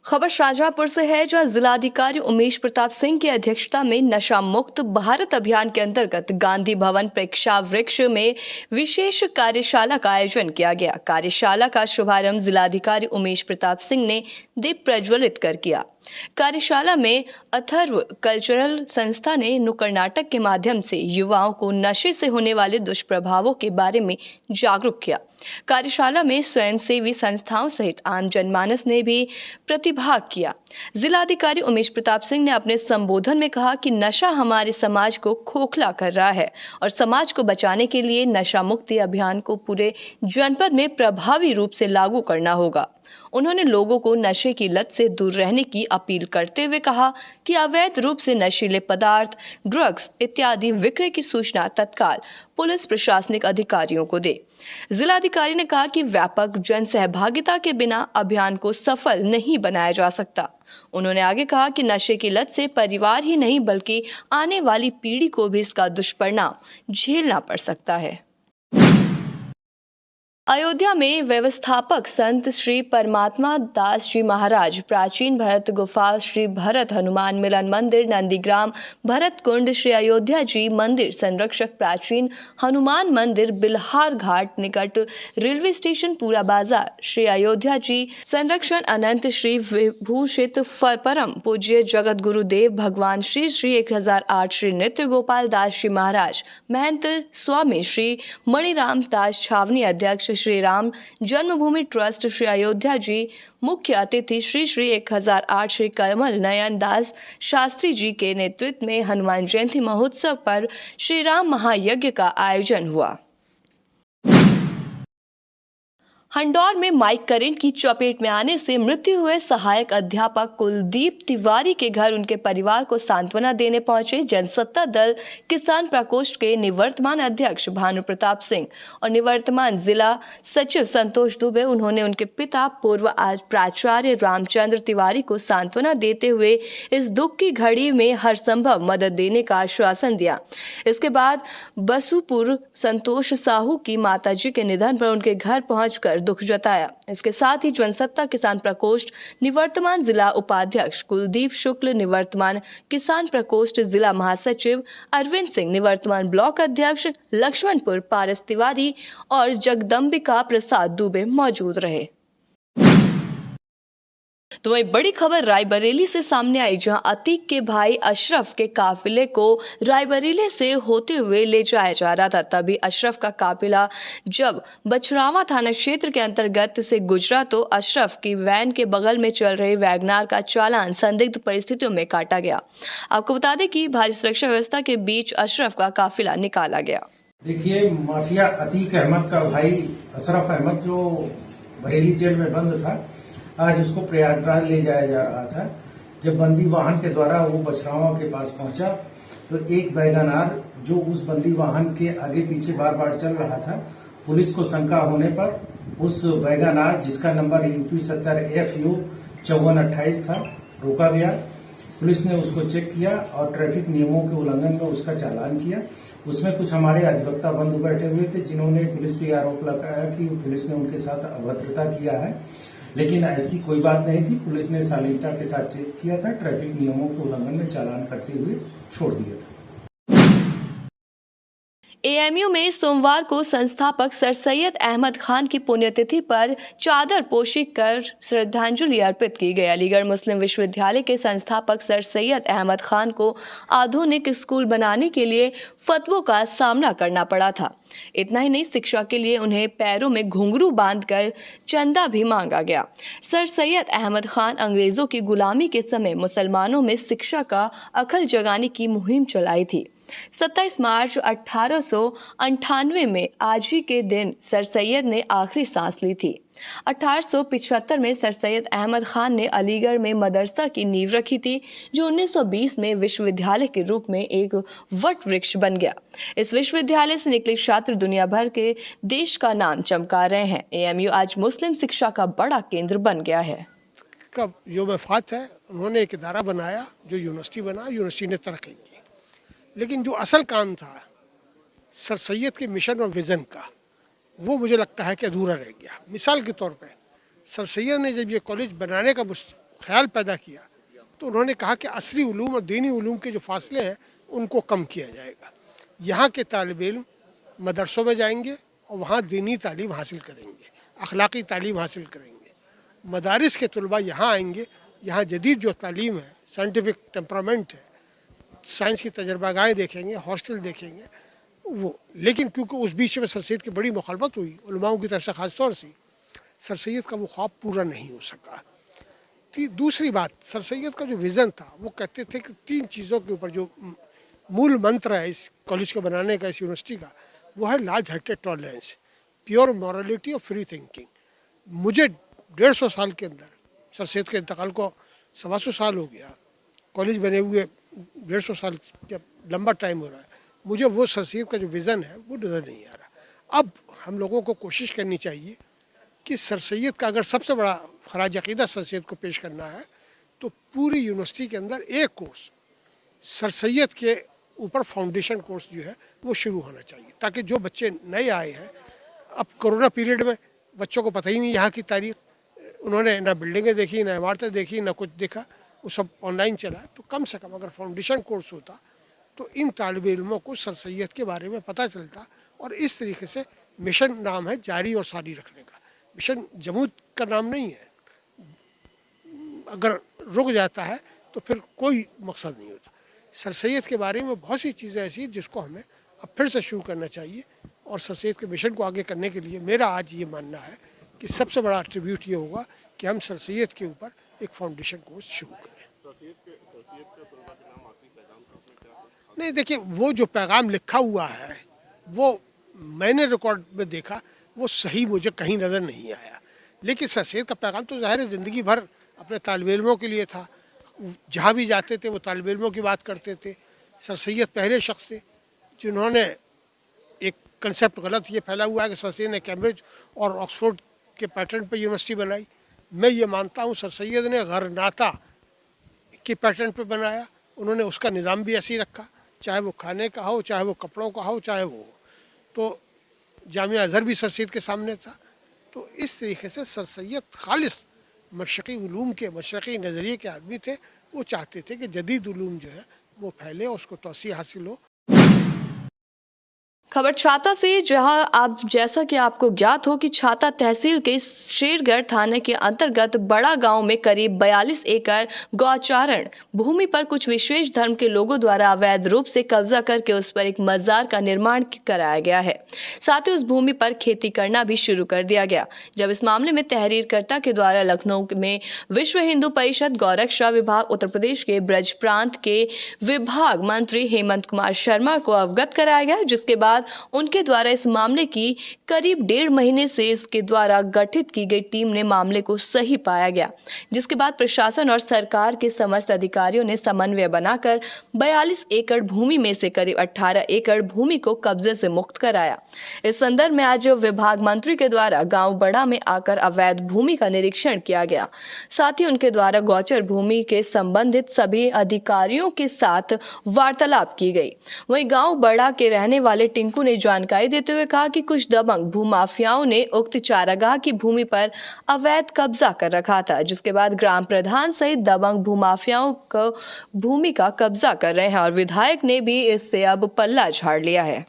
खबर शाहजहांपुर से है, जहां जिलाधिकारी उमेश प्रताप सिंह की अध्यक्षता में नशा मुक्त भारत अभियान के अंतर्गत गांधी भवन प्रेक्षावृक्ष में विशेष कार्यशाला का आयोजन किया गया। कार्यशाला का शुभारंभ जिलाधिकारी उमेश प्रताप सिंह ने दीप प्रज्वलित कर किया। कार्यशाला में अथर्व कल्चरल संस्था ने नुक्कड़ नाटक के माध्यम से युवाओं को नशे से होने वाले दुष्प्रभावों के बारे में जागरूक किया। कार्यशाला में स्वयंसेवी संस्थाओं सहित आम जनमानस ने भी प्रतिभाग किया। जिलाधिकारी उमेश प्रताप सिंह ने अपने संबोधन में कहा कि नशा हमारे समाज को खोखला कर रहा है और समाज को बचाने के लिए नशा मुक्ति अभियान को पूरे जनपद में प्रभावी रूप से लागू करना होगा। उन्होंने लोगों को नशे की लत से दूर रहने की अपील करते हुए कहा कि अवैध रूप से नशीले पदार्थ, ड्रग्स इत्यादि विक्रय की सूचना तत्काल पुलिस प्रशासनिक अधिकारियों को दे। जिलाधिकारी ने कहा कि व्यापक जन सहभागिता के बिना अभियान को सफल नहीं बनाया जा सकता। उन्होंने आगे कहा कि नशे की लत से परिवार ही नहीं बल्कि आने वाली पीढ़ी को भी इसका दुष्परिणाम झेलना पड़ सकता है। अयोध्या में व्यवस्थापक संत श्री परमात्मा दास जी महाराज, प्राचीन भरत गुफा श्री भरत हनुमान मिलन मंदिर, नंदीग्राम भरत कुंड, श्री अयोध्या जी मंदिर संरक्षक, प्राचीन हनुमान मंदिर बिल्हार घाट निकट रेलवे स्टेशन पूरा बाजार, श्री अयोध्या जी संरक्षण अनंत श्री विभूषित परम पूज्य जगत गुरुदेव भगवान श्री श्री 1008 श्री नित्य गोपाल दास जी महाराज, महंत स्वामी श्री मणिराम दास छावनी, अध्यक्ष श्री राम जन्मभूमि ट्रस्ट श्री अयोध्या जी, मुख्य अतिथि श्री श्री 1008 श्री कमल नयन दास शास्त्री जी के नेतृत्व में हनुमान जयंती महोत्सव पर श्री राम महायज्ञ का आयोजन हुआ। हंडौर में माइक करंट की चपेट में आने से मृत्यु हुए सहायक अध्यापक कुलदीप तिवारी के घर उनके परिवार को सांत्वना देने पहुंचे जनसत्ता दल किसान प्रकोष्ठ के निवर्तमान अध्यक्ष भानु प्रताप सिंह और निवर्तमान जिला सचिव संतोष दुबे। उन्होंने उनके पिता पूर्व प्राचार्य रामचंद्र तिवारी को सांत्वना देते हुए इस दुख की घड़ी में हर संभव मदद देने का आश्वासन दिया। इसके बाद बसुपुर संतोष साहू की माताजी के निधन पर उनके घर पहुंचकर दुख जताया। इसके साथ ही जनसत्ता किसान प्रकोष्ठ निवर्तमान जिला उपाध्यक्ष कुलदीप शुक्ल, निवर्तमान किसान प्रकोष्ठ जिला महासचिव अरविंद सिंह, निवर्तमान ब्लॉक अध्यक्ष लक्ष्मणपुर पारस तिवारी और जगदम्बिका प्रसाद दुबे मौजूद रहे। तो वही बड़ी खबर रायबरेली से सामने आई, जहां अतीक के भाई अशरफ के काफिले को रायबरेली से होते हुए ले जाया जा रहा था। तभी अशरफ का काफिला जब बछरावा थाना क्षेत्र के अंतर्गत से गुजरा तो अशरफ की वैन के बगल में चल रहे वैगनार का चालान संदिग्ध परिस्थितियों में काटा गया। आपको बता दें कि भारी सुरक्षा व्यवस्था के बीच अशरफ का काफिला निकाला गया। देखिए, माफिया अतीक अहमद का भाई अशरफ अहमद जो बरेली जेल में बंद था, आज उसको प्रयागराज ले जाया जा रहा था। जब बंदी वाहन के द्वारा वो बछरावा के पास पहुंचा तो एक वैगनार जो उस बंदी वाहन के आगे पीछे बार बार चल रहा था, पुलिस को शंका होने पर उस वैगनार जिसका नंबर UP 70 FU 5428 था, रोका गया। पुलिस ने उसको चेक किया और ट्रैफिक नियमों के उल्लंघन में उसका चालान किया। उसमें कुछ हमारे अधिवक्ता बंधु बैठे हुए थे, जिन्होंने पुलिस पे आरोप लगाया कि पुलिस ने उनके साथ अभद्रता किया है, लेकिन ऐसी कोई बात नहीं थी। पुलिस ने शालीनता के साथ चेक किया था, ट्रैफिक नियमों के उल्लंघन में चालान करते हुए छोड़ दिया था। AMU में सोमवार को संस्थापक सर सैयद अहमद खान की पुण्यतिथि पर चादर पोशी कर श्रद्धांजलि अर्पित की गई। अलीगढ़ मुस्लिम विश्वविद्यालय के संस्थापक सर सैयद अहमद खान को आधुनिक स्कूल बनाने के लिए फतवों का सामना करना पड़ा था। इतना ही नहीं, शिक्षा के लिए उन्हें पैरों में घुंघरू बांधकर चंदा भी मांगा गया। सर सैयद अहमद खान अंग्रेजों की गुलामी के समय मुसलमानों में शिक्षा का अकल जगाने की मुहिम चलाई थी। 27 मार्च 1898 में आज ही के दिन सर सैयद ने आखिरी सांस ली थी। 1875 में सर सैयद अहमद खान ने अलीगढ़ में मदरसा की नींव रखी थी, जो 1920 में विश्वविद्यालय के रूप में एक वट वृक्ष बन गया। इस विश्वविद्यालय से निकले छात्र दुनिया भर के देश का नाम चमका रहे हैं। AMU आज मुस्लिम शिक्षा का बड़ा केंद्र बन गया है। का जो वफात है, उन्होंने एक इदारा बनाया जो यूनिवर्सिटी बना, यूनिवर्सिटी ने तरक्की की, लेकिन जो असल काम था सर सैयद के मिशन और विज़न का, वो मुझे लगता है कि अधूरा रह गया। मिसाल के तौर पे सर सैयद ने जब ये कॉलेज बनाने का ख्याल पैदा किया, तो उन्होंने कहा कि असली उलूम और दीनी उलूम के जो फासले हैं उनको कम किया जाएगा। यहाँ के तालिब इल्म मदरसों में जाएंगे और वहाँ दीनी तालीम हासिल करेंगे, अखलाकी तालीम हासिल करेंगे। मदारिस के तलबा यहाँ आएंगे, यहाँ जदीद जो तालीम है, साइंटिफिक टेम्परामेंट है, साइंस की तजर्बागाहें देखेंगे, हॉस्टल देखेंगे वो। लेकिन क्योंकि उस बीच में सर सैयद की बड़ी मुखालफत हुई उलमाओं की तरफ से, ख़ास तौर से सर सैयद का वो ख्वाब पूरा नहीं हो सका। दूसरी बात, सर सैयद का जो विज़न था वो कहते थे कि 3 चीज़ों के ऊपर जो मूल मंत्र है इस कॉलेज को बनाने का, इस यूनिवर्सिटी का, वो है large hearted tolerance, pure morality और फ्री थिंकिंग। मुझे 150 साल के अंदर, सर सैयद के इंतकाल को 125 साल हो गया, कॉलेज बने हुए 150 साल जब लंबा टाइम हो रहा है, मुझे वो सर सैयद का जो विज़न है वो नज़र नहीं आ रहा। अब हम लोगों को कोशिश करनी चाहिए कि सर सैयद का अगर सबसे बड़ा खराज अक़ीदा सर सैयद को पेश करना है तो पूरी यूनिवर्सिटी के अंदर एक कोर्स सर सैयद के ऊपर फाउंडेशन कोर्स जो है वो शुरू होना चाहिए, ताकि जो बच्चे नए आए हैं, अब कोरोना पीरियड में बच्चों को पता ही नहीं यहाँ की तारीख, उन्होंने ना बिल्डिंगें देखी, ना इमारतें देखी, ना कुछ देखा, वो सब ऑनलाइन चला। तो कम से कम अगर फाउंडेशन कोर्स होता तो इन तालिब इल्मों को सर सैयद के बारे में पता चलता। और इस तरीके से मिशन नाम है जारी और सारी रखने का, मिशन जमूद का नाम नहीं है। अगर रुक जाता है तो फिर कोई मकसद नहीं होता। सर सैयद के बारे में बहुत सी चीज़ें ऐसी हैं जिसको हमें अब फिर से शुरू करना चाहिए। और सर सैयद के मिशन को आगे करने के लिए मेरा आज ये मानना है कि सबसे बड़ा एट्रीब्यूट ये होगा कि हम सर सैयद के ऊपर एक फाउंडेशन कोर्स शुरू करें। नहीं, देखिए, वो जो पैगाम लिखा हुआ है वो मैंने रिकॉर्ड में देखा, वो सही मुझे कहीं नज़र नहीं आया। लेकिन सर सैयद का पैगाम तो ज़ाहिर है ज़िंदगी भर अपने तालिब इल्मों के लिए था। जहाँ भी जाते थे वो तालिब इल्मों की बात करते थे। सर सैयद पहले शख्स थे जिन्होंने, एक कंसेप्ट गलत ये फैला हुआ है कि सर सैयद ने कैम्ब्रिज और ऑक्सफोर्ड के पैटर्न पर यूनिवर्सिटी बनाई। मैं ये मानता हूँ सर सैयद ने गरनाता के पैटर्न पर बनाया। उन्होंने उसका निज़ाम भी ऐसे ही रखा, चाहे वो खाने का हो, चाहे वो कपड़ों का हो, चाहे वो हो। तो जामिया अज़हर भी सर सैयद के सामने था। तो इस तरीके से सर सैयद खालिस मशरक़ी उलूम के, मशरक़ी नज़रिए के आदमी थे। वो चाहते थे कि जदीद उलूम जो है वो फैले और उसको तौसीह हासिल हो। खबर छाता से, जहां आप, जैसा कि आपको ज्ञात हो कि छाता तहसील के शेरगढ़ थाने के अंतर्गत बड़ा गांव में करीब 42 एकड़ गौचारण भूमि पर कुछ विशेष धर्म के लोगों द्वारा अवैध रूप से कब्जा करके उस पर एक मजार का निर्माण कराया गया है। साथ ही उस भूमि पर खेती करना भी शुरू कर दिया गया। जब इस मामले में तहरीरकर्ता के द्वारा लखनऊ में विश्व हिंदू परिषद गौरक्षा विभाग उत्तर प्रदेश के ब्रज प्रांत के विभाग मंत्री हेमंत कुमार शर्मा को अवगत कराया गया, जिसके बाद उनके द्वारा इस मामले की करीब 1.5 महीने से इसके द्वारा गठित की गई टीम ने मामले को सही पाया गया, जिसके बाद प्रशासन और सरकार के समस्त अधिकारियों ने समन्वय बनाकर 42 एकड़ भूमि में से करीब 18 एकड़ भूमि को कब्जे से मुक्त कराया। इस संदर्भ में आज विभाग मंत्री के द्वारा गांव बड़ा में आकर अवैध भूमि का निरीक्षण किया गया। साथ ही उनके द्वारा गौचर भूमि के संबंधित सभी अधिकारियों के साथ वार्तालाप की गई। वहीं गांव बड़ा के रहने वाले टिंकू ने जानकारी देते हुए कहा कि कुछ दबंग भूमाफियाओं ने उक्त चारागाह की भूमि पर अवैध कब्जा कर रखा था, जिसके बाद ग्राम प्रधान सहित दबंग भूमाफियाओं को भूमि का कब्जा कर रहे हैं और विधायक ने भी इससे अब पल्ला झाड़ लिया है।